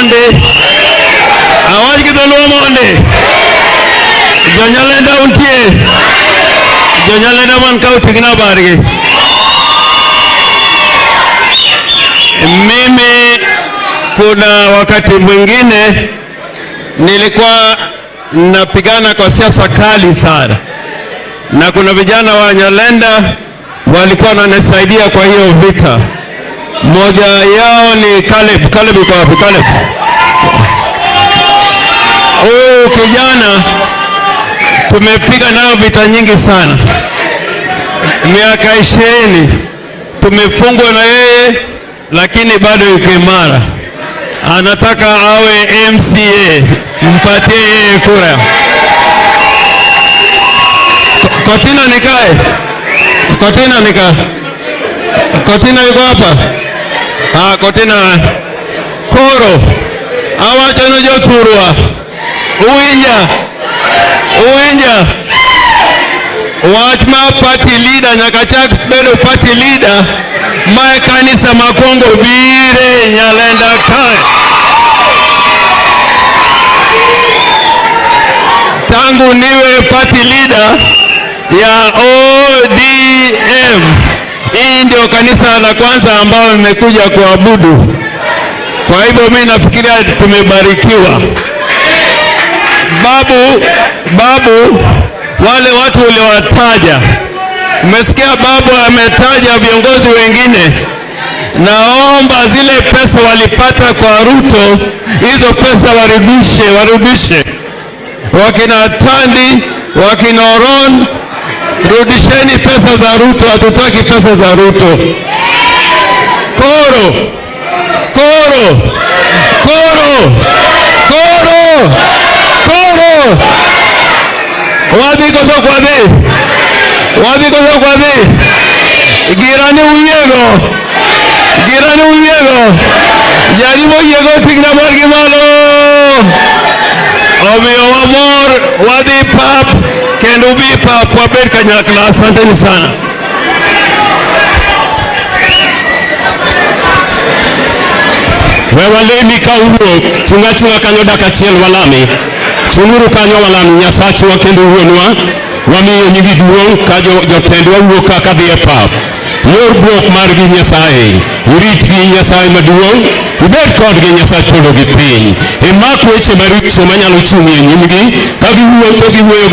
monde. Awaj ki dholuo monde. Jonyalenda untie. Jonyalenda man kauti kina barge. Mimi kuna wakati mwingine nilikuwa napigana kwa siasa kali sana, na kuna vijana wa Nyalenda walikuwa wananisaidia kwa hiyo vita. Mmoja yao ni Caleb. Caleb yuko wapi? Caleb. Huyu kijana tumepiga nao vita nyingi sana, miaka 20 tumefungwa na yeye, lakini bado yuko imara. Anataka awe MCA, mpatie yeye kura. Kotina nikae. Kotina nika. Kotina yuko hapa. Kotina. Koro. Awa chano joturua. Uinja. Wachma party leader nyakachak bedo party leader. Mae kanisa Makongo bire Nyalenda kae. Tangu niwe party leader ya ODM, hii ndio kanisa la kwanza ambao nimekuja kuabudu. Kwa hivyo mimi nafikiria tumebarikiwa. Babu, wale watu uliowataja, umesikia babu ametaja viongozi wengine. Naomba zile pesa walipata kwa Ruto, hizo pesa warudishe. Wakina Tandi, wakina Oron, rudisheni pesa za Ruto, hatutaki pesa za Ruto. Koro. Wadi koso kwa de. Girani uyego. Yarimo yego tigna margi malo. Omiyo wamor wadi pap kendo bi pap wabed kanyakla. Asanteni sana. Wewaleni kauno chunga kanyo daka chiel walami. Chunguru kanyo walami Nyasachu wa kendo wuonwa. Wamiyo nyigi duong' ka jotendwa wuok kaka dhi e pap. Yor buok margi Nyasaye, uritgi Nyasaye maduong', ubed kodgi Nyasaye polo gi piny. Imak weche maricho manyalo chung'ie nyimgi, ka giwuotho giwuoyo